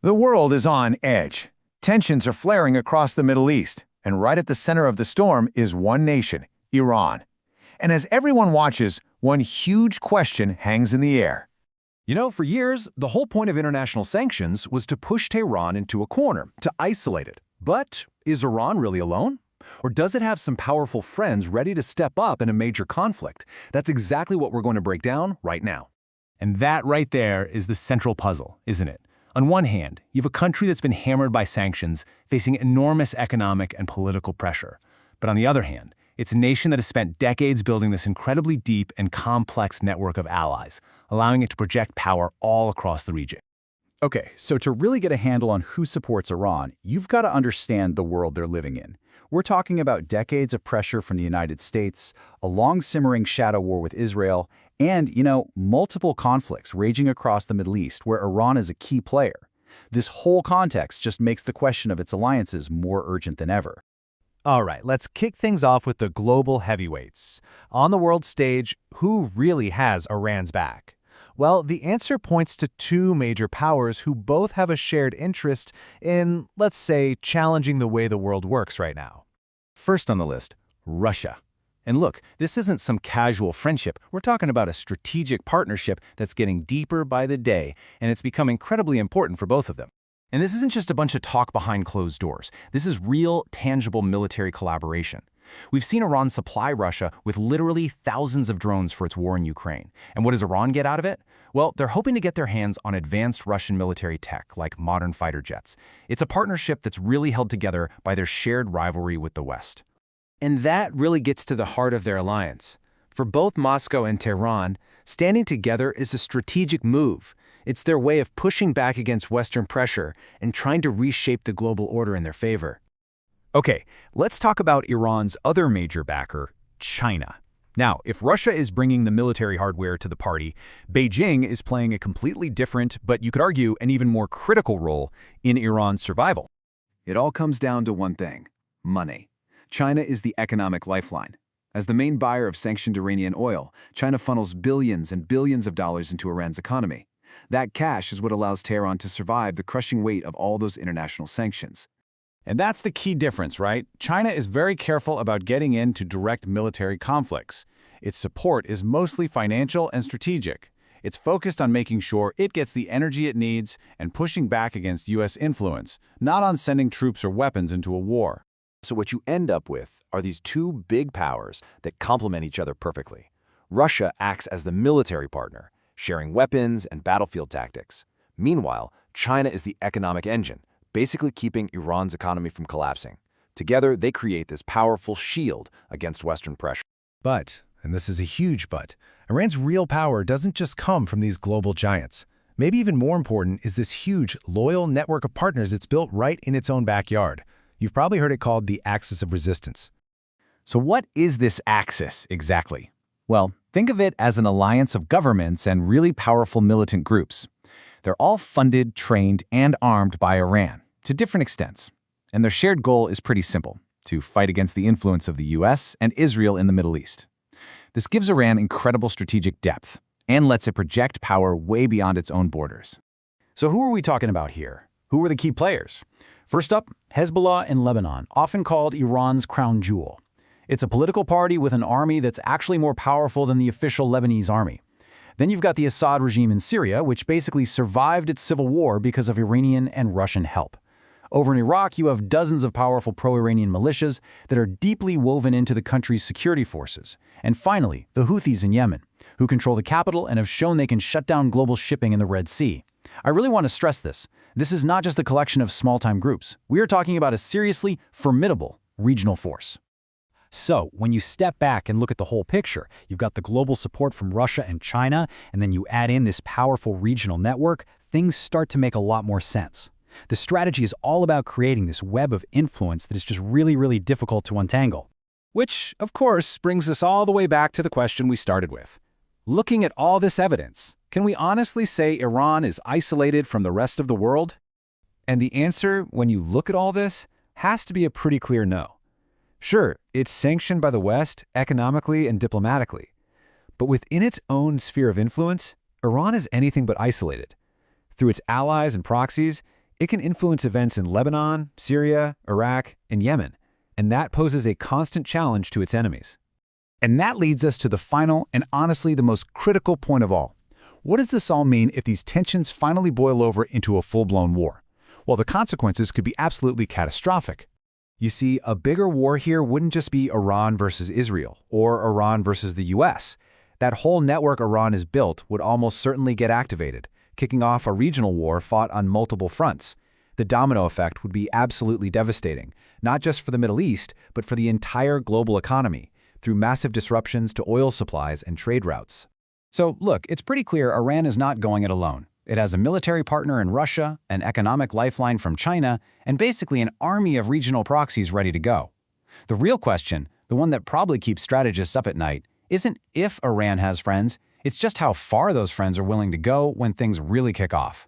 The world is on edge. Tensions are flaring across the Middle East, and right at the center of the storm is one nation, Iran. And as everyone watches, one huge question hangs in the air. For years, the whole point of international sanctions was to push Tehran into a corner, to isolate it. But is Iran really alone? Or does it have some powerful friends ready to step up in a major conflict? That's exactly what we're going to break down right now. And that right there is the central puzzle, isn't it? On one hand, you have a country that's been hammered by sanctions, facing enormous economic and political pressure. But on the other hand, it's a nation that has spent decades building this incredibly deep and complex network of allies, allowing it to project power all across the region. Okay, so to really get a handle on who supports Iran, you've got to understand the world they're living in. We're talking about decades of pressure from the United States, a long-simmering shadow war with Israel, and, multiple conflicts raging across the Middle East where Iran is a key player. This whole context just makes the question of its alliances more urgent than ever. All right, let's kick things off with the global heavyweights. On the world stage, who really has Iran's back? Well, the answer points to two major powers who both have a shared interest in, let's say, challenging the way the world works right now. First on the list, Russia. And look, this isn't some casual friendship. We're talking about a strategic partnership that's getting deeper by the day, and it's become incredibly important for both of them. And this isn't just a bunch of talk behind closed doors. This is real, tangible military collaboration. We've seen Iran supply Russia with literally thousands of drones for its war in Ukraine. And what does Iran get out of it? Well, they're hoping to get their hands on advanced Russian military tech, like modern fighter jets. It's a partnership that's really held together by their shared rivalry with the West. And that really gets to the heart of their alliance. For both Moscow and Tehran, standing together is a strategic move. It's their way of pushing back against Western pressure and trying to reshape the global order in their favor. Okay, let's talk about Iran's other major backer, China. Now, if Russia is bringing the military hardware to the party, Beijing is playing a completely different, but you could argue an even more critical role in Iran's survival. It all comes down to one thing: money. China is the economic lifeline. As the main buyer of sanctioned Iranian oil, China funnels billions and billions of dollars into Iran's economy. That cash is what allows Tehran to survive the crushing weight of all those international sanctions. And that's the key difference, right? China is very careful about getting into direct military conflicts. Its support is mostly financial and strategic. It's focused on making sure it gets the energy it needs and pushing back against U.S. influence, not on sending troops or weapons into a war. So what you end up with are these two big powers that complement each other perfectly. Russia acts as the military partner, sharing weapons and battlefield tactics. Meanwhile, China is the economic engine, basically keeping Iran's economy from collapsing. Together, they create this powerful shield against Western pressure. But, and this is a huge but, Iran's real power doesn't just come from these global giants. Maybe even more important is this huge, loyal network of partners it's built right in its own backyard. You've probably heard it called the axis of resistance. So what is this axis exactly? Well, think of it as an alliance of governments and really powerful militant groups. They're all funded, trained, and armed by Iran, to different extents. And their shared goal is pretty simple: to fight against the influence of the US and Israel in the Middle East. This gives Iran incredible strategic depth and lets it project power way beyond its own borders. So who are we talking about here? Who are the key players? First up, Hezbollah in Lebanon, often called Iran's crown jewel. It's a political party with an army that's actually more powerful than the official Lebanese army. Then you've got the Assad regime in Syria, which basically survived its civil war because of Iranian and Russian help. Over in Iraq, you have dozens of powerful pro-Iranian militias that are deeply woven into the country's security forces. And finally, the Houthis in Yemen, who control the capital and have shown they can shut down global shipping in the Red Sea. I really want to stress this. This is not just a collection of small-time groups. We are talking about a seriously formidable regional force. So, when you step back and look at the whole picture, you've got the global support from Russia and China, and then you add in this powerful regional network, things start to make a lot more sense. The strategy is all about creating this web of influence that is just really difficult to untangle. Which, of course, brings us all the way back to the question we started with. Looking at all this evidence, can we honestly say Iran is isolated from the rest of the world? And the answer, when you look at all this, has to be a pretty clear no. Sure, it's sanctioned by the West economically and diplomatically. But within its own sphere of influence, Iran is anything but isolated. Through its allies and proxies, It can influence events in Lebanon, Syria, Iraq, and Yemen, and that poses a constant challenge to its enemies. And that leads us to the final and honestly the most critical point of all. What does this all mean if these tensions finally boil over into a full-blown war? Well, the consequences could be absolutely catastrophic. You see, a bigger war here wouldn't just be Iran versus Israel or Iran versus the US. That whole network Iran has built would almost certainly get activated, kicking off a regional war fought on multiple fronts. The domino effect would be absolutely devastating, not just for the Middle East, but for the entire global economy, through massive disruptions to oil supplies and trade routes. So look, it's pretty clear Iran is not going it alone. It has a military partner in Russia, an economic lifeline from China, and basically an army of regional proxies ready to go. The real question, the one that probably keeps strategists up at night, isn't if Iran has friends, it's just how far those friends are willing to go when things really kick off.